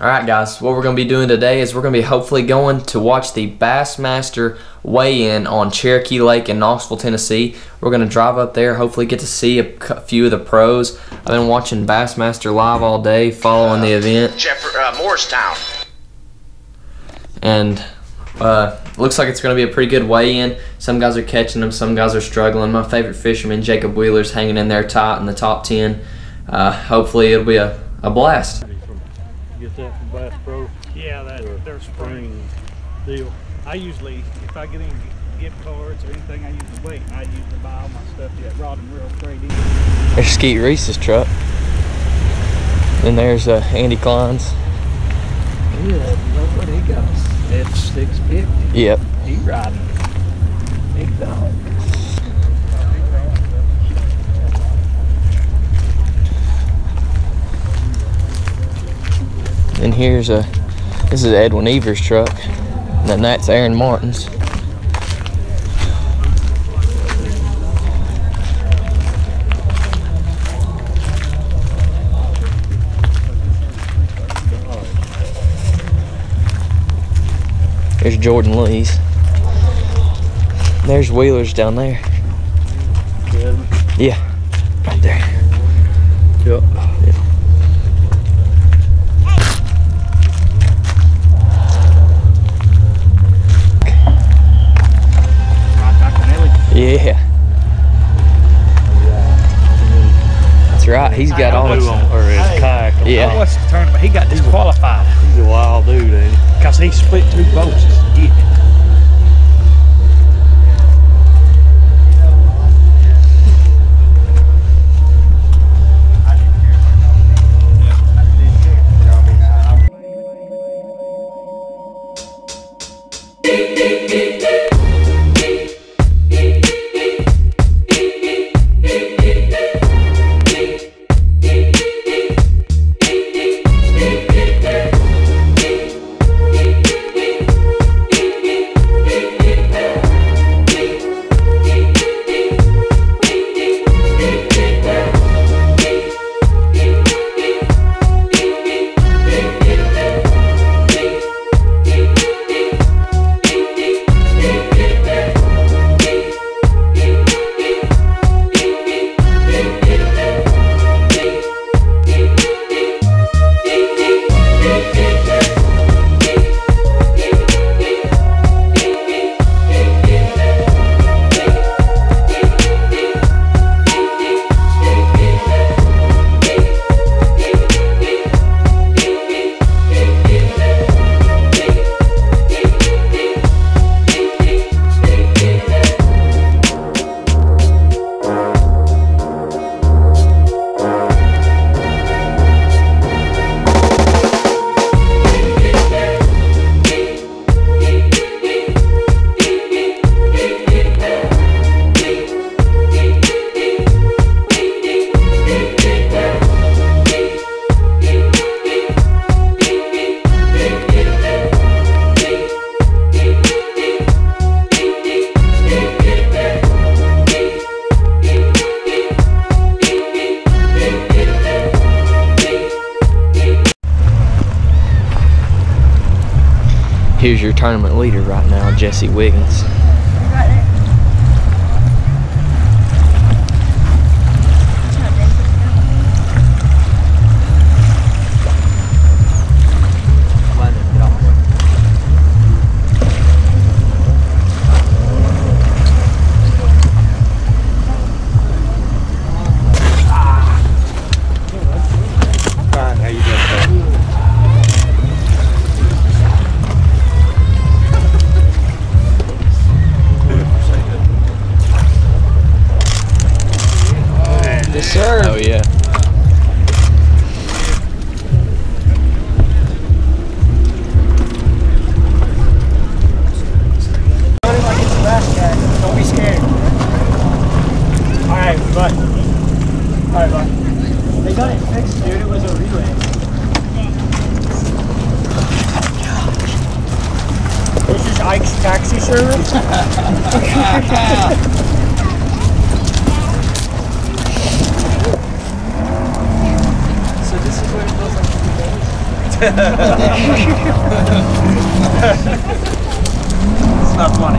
Alright guys, what we're going to be doing today is we're going to be hopefully going to watch the Bassmaster weigh-in on Cherokee Lake in Knoxville, Tennessee. We're going to drive up there, hopefully get to see a few of the pros. I've been watching Bassmaster live all day, following the event. Morristown. And looks like it's going to be a pretty good weigh-in. Some guys are catching them, some guys are struggling. My favorite fisherman, Jacob Wheeler's hanging in there tight in the top 10. Hopefully it'll be a blast. Get that from Bass Pro? Yeah, their spring deal. I usually, if I get any gift cards or anything, I usually wait and I usually buy all my stuff at Rod and Reel Trading. There's Skeet Reese's truck. Then there's Andy Klein's. Look what he goes. It's 650. Yep. He riding. Big dog. And here's this is Edwin Evers' truck, and then that's Aaron Martin's. There's Jordan Lee's. There's Wheeler's down there. Yeah, right there. Yep. Yeah. That's right. He's got all his kayak. Yeah. What's the tournament? He got disqualified. He's a wild dude, ain't he? Because he split 2 boats just to get it. Here's your tournament leader right now, Jesse Wiggins. Yes, sir. Oh yeah. Like it's a bass guy. Don't be scared. Alright, bud. Alright, bud. They got it fixed, dude. It was a relay. This is Ike's taxi service. So this is what it feels like to be It's not funny.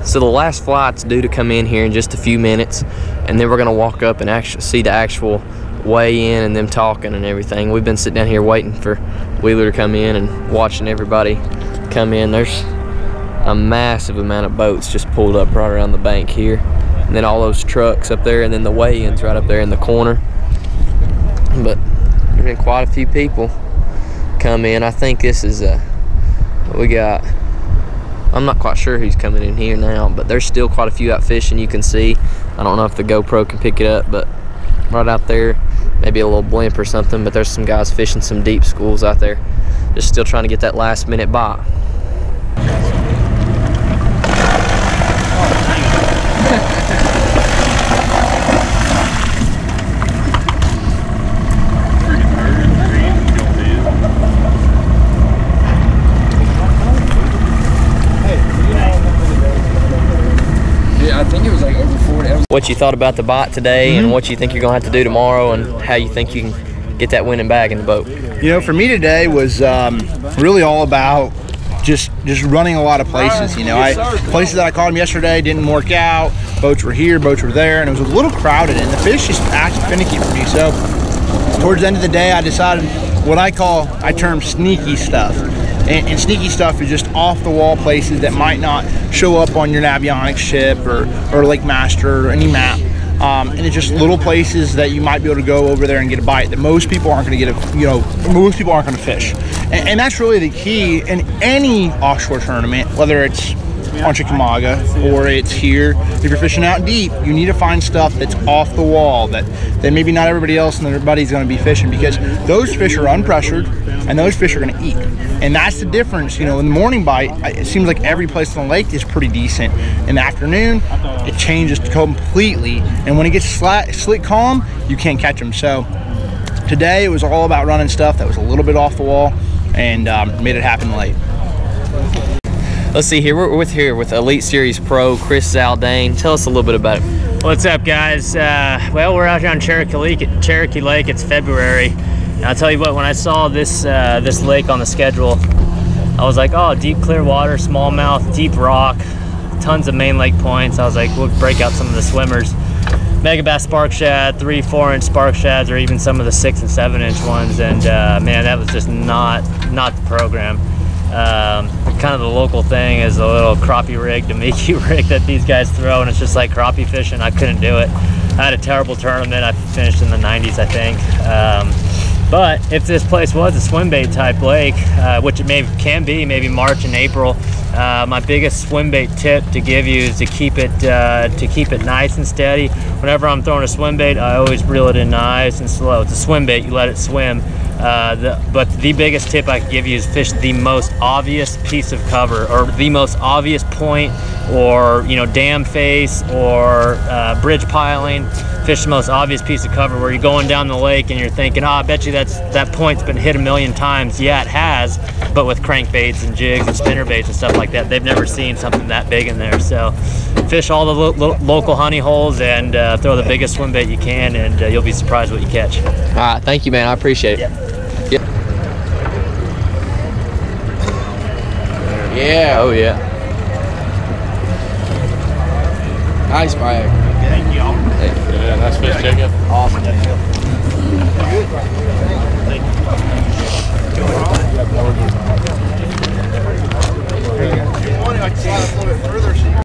So the last flight's due to come in here in just a few minutes, and then we're gonna walk up and actually see the actual weigh-in and them talking and everything. We've been sitting down here waiting for Wheeler to come in and watching everybody come in. There's a massive amount of boats just pulled up right around the bank here, and then all those trucks up there, and then the weigh-ins right up there in the corner. But there's been quite a few people come in. I think this is we got, I'm not quite sure who's coming in here now, but there's still quite a few out fishing. You can see, I don't know if the GoPro can pick it up, but right out there, maybe a little blimp or something, but there's some guys fishing some deep schools out there, just still trying to get that last minute bite. What you thought about the bite today, and what you think you're gonna have to do tomorrow, and how you think you can get that winning bag in the boat? You know, for me today was really all about just running a lot of places. You know, places that I caught them yesterday didn't work out. Boats were here, boats were there, and it was a little crowded, and the fish just acted finicky for me. So towards the end of the day, I decided what I term sneaky stuff. And sneaky stuff is just off-the-wall places that might not show up on your Navionics ship or Lake Master or any map. And it's just little places that you might be able to go over there and get a bite that most people aren't going to get most people aren't going to fish. And that's really the key in any offshore tournament, whether it's on Chickamauga or it's here. If you're fishing out deep, you need to find stuff that's off the wall that maybe not everybody else and everybody's going to be fishing, because those fish are unpressured and those fish are going to eat. And that's the difference. You know, in the morning bite, it seems like every place on the lake is pretty decent. In the afternoon, it changes completely, and when it gets slick calm, you can't catch them. So today it was all about running stuff that was a little bit off the wall, and made it happen late. Let's see here, we're with Elite Series Pro Chris Zaldain. Tell us a little bit about it. What's up, guys? Well, we're out here on Cherokee Lake. It's February. And I'll tell you what, when I saw this this lake on the schedule, I was like, oh, deep clear water, smallmouth, deep rock, tons of main lake points. I was like, we'll break out some of the swimmers. Megabass spark shad, 3-4 inch spark shads, or even some of the 6 and 7 inch ones. And man, that was just not the program. Kind of the local thing is a little crappie rig, Damiki rig that these guys throw, and it's just like crappie fishing. I couldn't do it. I had a terrible tournament. I finished in the 90s, I think. But if this place was a swimbait type lake, which it can be, maybe March and April, my biggest swimbait tip to give you is to keep it nice and steady. Whenever I'm throwing a swimbait, I always reel it in nice and slow. It's a swimbait, you let it swim. But the biggest tip I can give you is fish the most obvious piece of cover, or the most obvious point, or dam face, or bridge piling. Fish the most obvious piece of cover where you're going down the lake and you're thinking, oh, I bet you that point's been hit a million times. Yeah, it has, but with crankbaits and jigs and spinnerbaits and stuff like that, they've never seen something that big in there. So fish all the local honey holes and throw the biggest swim bait you can, and you'll be surprised what you catch. All right, thank you, man. I appreciate it. Yep. Yeah, oh yeah. Nice bag. Thank y'all. Yeah, nice fish, Jacob. Awesome. Thank you.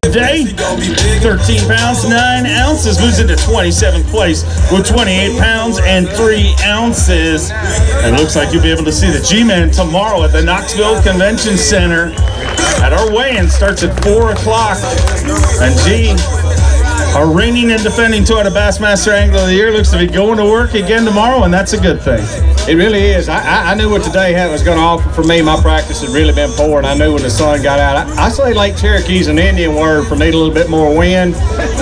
Today, 13 pounds, 9 ounces, moves into 27th place with 28 pounds and 3 ounces. It looks like you'll be able to see the G-Man tomorrow at the Knoxville Convention Center. At our weigh-in starts at 4 o'clock. And G, our reigning and defending Toyota Bassmaster Angler of the Year, looks to be going to work again tomorrow, and that's a good thing. It really is. I knew what today was going to offer for me. My practice had really been poor, and I knew when the sun got out. I say Lake Cherokee's an Indian word for need a little bit more wind,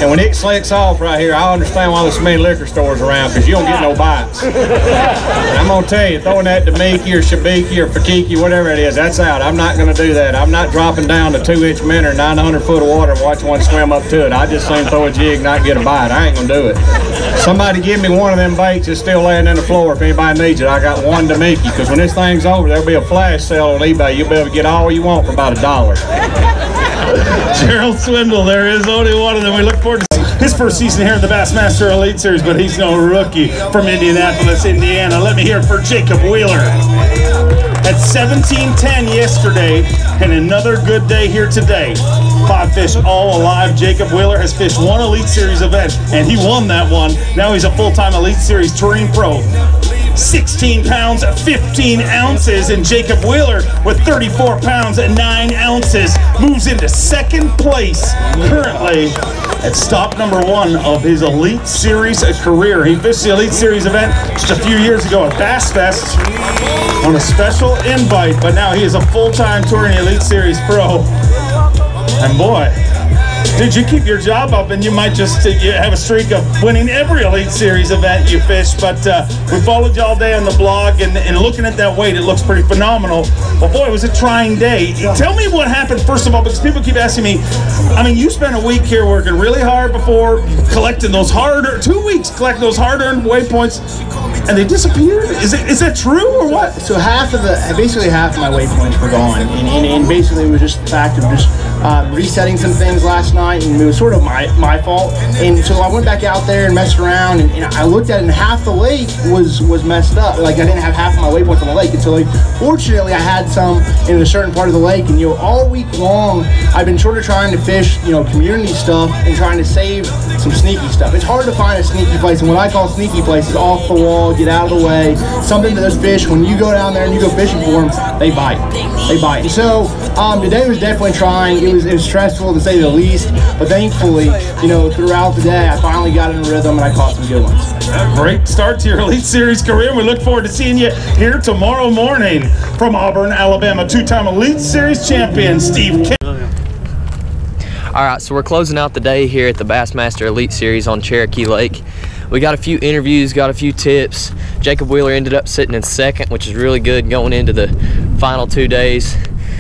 And when it slicks off right here, I understand why there's so many liquor stores around, because you don't get no bites. And I'm gonna tell you, throwing that Damiki or Shabiki or Fakiki, whatever it is, that's out. I'm not gonna do that. I'm not dropping down to 2-inch minnow, 900 foot of water and watch one swim up to it. I just seen throw a jig, not get a bite. I ain't gonna do it. Somebody give me one of them baits that's still laying in the floor if anybody needs it. I got one Damiki, because when this thing's over, there'll be a flash sale on eBay. You'll be able to get all you want for about $1. Gerald Swindle, there is only one of them. We look forward to his first season here in the Bassmaster Elite Series, but he's no rookie from Indianapolis, Indiana. Let me hear it for Jacob Wheeler. At 17:10 yesterday, and another good day here today. 5 fish all alive. Jacob Wheeler has fished one Elite Series event, and he won that one. Now he's a full-time Elite Series touring pro. 16 pounds, 15 ounces, and Jacob Wheeler with 34 pounds and 9 ounces moves into second place currently at stop number 1 of his Elite Series career. He fished the Elite Series event just a few years ago at Bass Fest on a special invite, but now he is a full-time touring Elite Series pro. And boy, dude, you keep your job up and you might just have a streak of winning every Elite Series event you fish. But we followed you all day on the blog, and looking at that weight, it looks pretty phenomenal. But boy, it was a trying day. Tell me what happened, first of all, because people keep asking me. I mean, you spent a week here working really hard before, collecting those 2 weeks collecting those hard-earned waypoints, and they disappeared? Is that true or what? So basically half of my waypoints were gone, and basically it was just the fact of just resetting some things last night, and it was sort of my fault. And so I went back out there and messed around, and I looked at it, and half the lake was messed up. Like, I didn't have half of my waypoints on the lake, and so like, fortunately I had some in a certain part of the lake. And all week long I've been sort of trying to fish community stuff and trying to save some sneaky stuff. It's hard to find a sneaky place, and what I call sneaky places, off the wall, get out of the way, something that those fish, when you go down there and you go fishing for them, they bite. And so today was definitely trying. It was stressful to say the least, but thankfully, throughout the day, I finally got in a rhythm and I caught some good ones. A great start to your Elite Series career. We look forward to seeing you here tomorrow morning. From Auburn, Alabama, 2-time Elite Series champion, Steve K. All right, so we're closing out the day here at the Bassmaster Elite Series on Cherokee Lake. We got a few interviews, got a few tips. Jacob Wheeler ended up sitting in second, which is really good going into the final 2 days.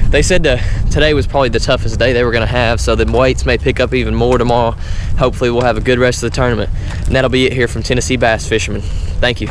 They said today was probably the toughest day they were going to have, so the weights may pick up even more tomorrow. Hopefully we'll have a good rest of the tournament. And that'll be it here from Tennessee Bass Fishermen. Thank you.